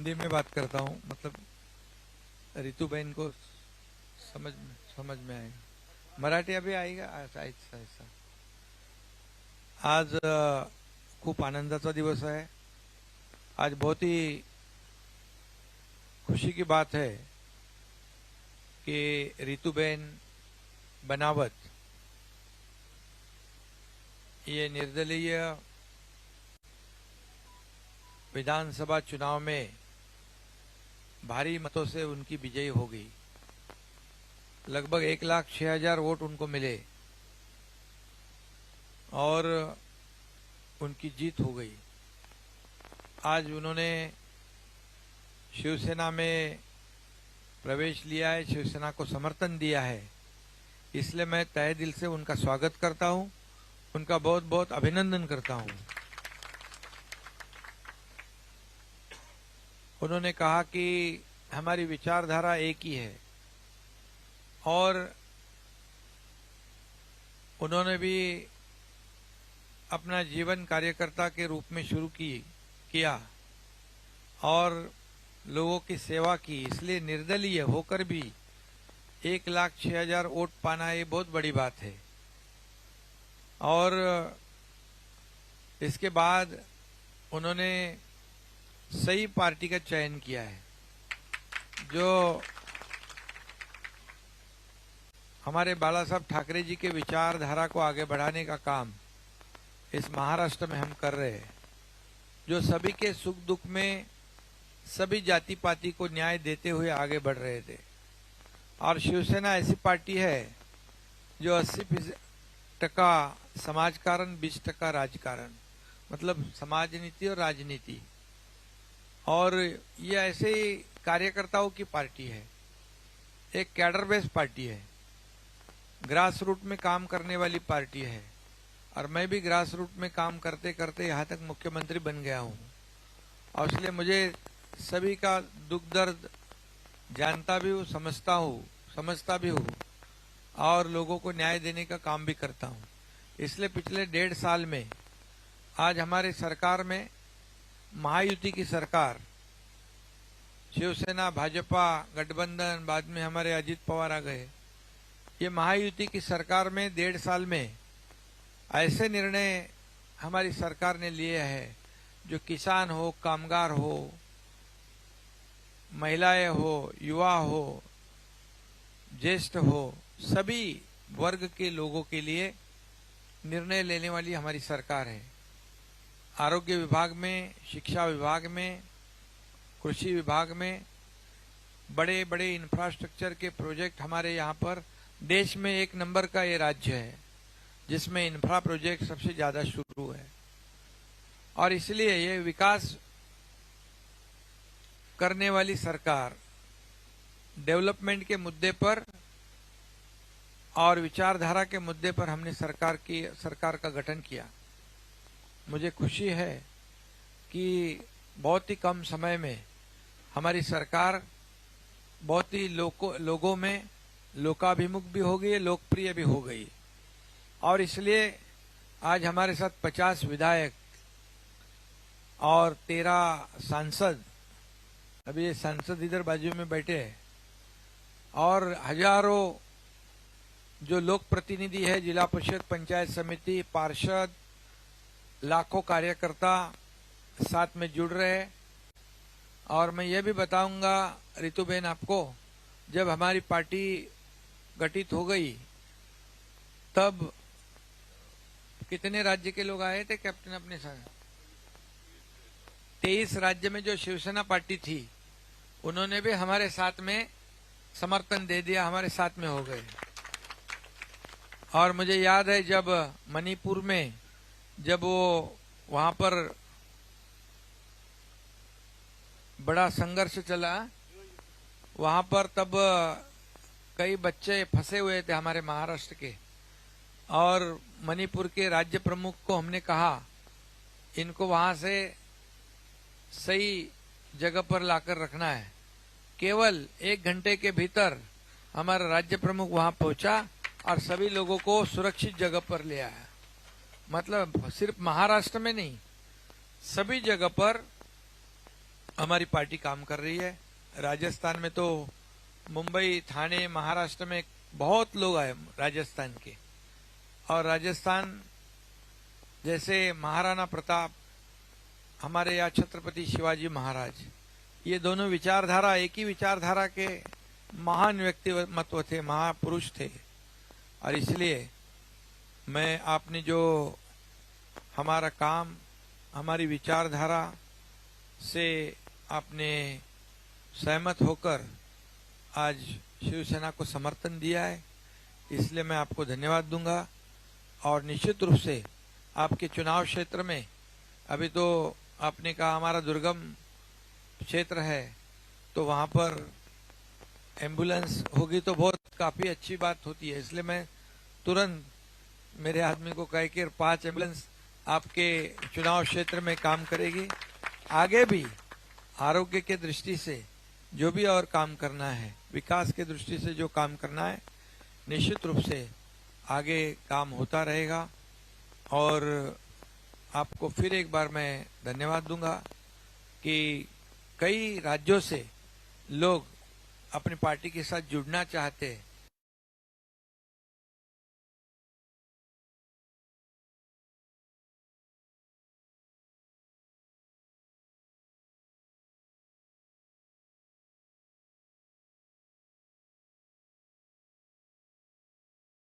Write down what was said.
हिंदी में बात करता हूँ, मतलब रितु बहन को समझ में आएगा। मराठी अभी आएगा। ऐसा ऐसा ऐसा आज खूप आनंदाचा दिवस है। आज बहुत ही खुशी की बात है कि रितु बहन बनावत ये निर्दलीय विधानसभा चुनाव में भारी मतों से उनकी विजयी हो गई। लगभग 1,06,000 वोट उनको मिले और उनकी जीत हो गई। आज उन्होंने शिवसेना में प्रवेश लिया है, शिवसेना को समर्थन दिया है। इसलिए मैं तहे दिल से उनका स्वागत करता हूं, उनका बहुत बहुत अभिनंदन करता हूं। उन्होंने कहा कि हमारी विचारधारा एक ही है और उन्होंने भी अपना जीवन कार्यकर्ता के रूप में शुरू किया और लोगों की सेवा की। इसलिए निर्दलीय होकर भी 1,06,000 वोट पाना ये बहुत बड़ी बात है। और इसके बाद उन्होंने सही पार्टी का चयन किया है जो हमारे बाला साहब ठाकरे जी के विचारधारा को आगे बढ़ाने का काम इस महाराष्ट्र में हम कर रहे हैं, जो सभी के सुख दुख में सभी जाति पाति को न्याय देते हुए आगे बढ़ रहे थे। और शिवसेना ऐसी पार्टी है जो 80% समाजकारण, 20% राजकारण, मतलब समाज नीति और राजनीति। और ये ऐसे ही कार्यकर्ताओं की पार्टी है, एक कैडर बेस्ड पार्टी है, ग्रास रूट में काम करने वाली पार्टी है। और मैं भी ग्रास रूट में काम करते करते यहाँ तक मुख्यमंत्री बन गया हूँ और इसलिए मुझे सभी का दुख दर्द जानता भी हूँ, समझता भी हूँ और लोगों को न्याय देने का काम भी करता हूँ। इसलिए पिछले 1.5 साल में आज हमारे सरकार में महायुति की सरकार, शिवसेना भाजपा गठबंधन, बाद में हमारे अजित पवार आ गए। ये महायुति की सरकार में 1.5 साल में ऐसे निर्णय हमारी सरकार ने लिए हैं जो किसान हो, कामगार हो, महिलाएं हो, युवा हो, ज्येष्ठ हो, सभी वर्ग के लोगों के लिए निर्णय लेने वाली हमारी सरकार है। आरोग्य विभाग में, शिक्षा विभाग में, कृषि विभाग में बड़े बड़े इंफ्रास्ट्रक्चर के प्रोजेक्ट हमारे यहाँ पर देश में 1 नंबर का ये राज्य है जिसमें इंफ्रा प्रोजेक्ट सबसे ज्यादा शुरू है। और इसलिए ये विकास करने वाली सरकार, डेवलपमेंट के मुद्दे पर और विचारधारा के मुद्दे पर हमने सरकार का गठन किया। मुझे खुशी है कि बहुत ही कम समय में हमारी सरकार बहुत ही लोगों में लोकाभिमुख भी हो गई, लोकप्रिय भी हो गई। और इसलिए आज हमारे साथ 50 विधायक और 13 सांसद, अभी ये सांसद इधर बाजू में बैठे हैं, और हजारों जो लोक प्रतिनिधि है, जिला परिषद, पंचायत समिति, पार्षद, लाखों कार्यकर्ता साथ में जुड़ रहे हैं। और मैं ये भी बताऊंगा रितु बहन आपको, जब हमारी पार्टी गठित हो गई तब कितने राज्य के लोग आए थे कैप्टन अपने साथ? 23 राज्य में जो शिवसेना पार्टी थी उन्होंने भी हमारे साथ में समर्थन दे दिया, हमारे साथ में हो गए। और मुझे याद है जब मणिपुर में जब वो वहां पर बड़ा संघर्ष चला, वहां पर तब कई बच्चे फंसे हुए थे हमारे महाराष्ट्र के, और मणिपुर के राज्य प्रमुख को हमने कहा इनको वहां से सही जगह पर लाकर रखना है। केवल 1 घंटे के भीतर हमारा राज्य प्रमुख वहां पहुंचा और सभी लोगों को सुरक्षित जगह पर ले आया। मतलब सिर्फ महाराष्ट्र में नहीं, सभी जगह पर हमारी पार्टी काम कर रही है। राजस्थान में तो मुंबई, थाने, महाराष्ट्र में बहुत लोग आए राजस्थान के, और राजस्थान जैसे महाराणा प्रताप, हमारे यहाँ छत्रपति शिवाजी महाराज, ये दोनों विचारधारा, एक ही विचारधारा के महान व्यक्तिमत्व थे, महापुरुष थे। और इसलिए मैं, आपने जो हमारा काम, हमारी विचारधारा से आपने सहमत होकर आज शिवसेना को समर्थन दिया है, इसलिए मैं आपको धन्यवाद दूंगा। और निश्चित रूप से आपके चुनाव क्षेत्र में, अभी तो आपने कहा हमारा दुर्गम क्षेत्र है, तो वहां पर एम्बुलेंस होगी तो बहुत काफी अच्छी बात होती है। इसलिए मैं तुरंत मेरे आदमी को कह के 5 एम्बुलेंस आपके चुनाव क्षेत्र में काम करेगी। आगे भी आरोग्य के दृष्टि से जो भी और काम करना है, विकास के दृष्टि से जो काम करना है, निश्चित रूप से आगे काम होता रहेगा। और आपको फिर एक बार मैं धन्यवाद दूंगा कि कई राज्यों से लोग अपनी पार्टी के साथ जुड़ना चाहते हैं,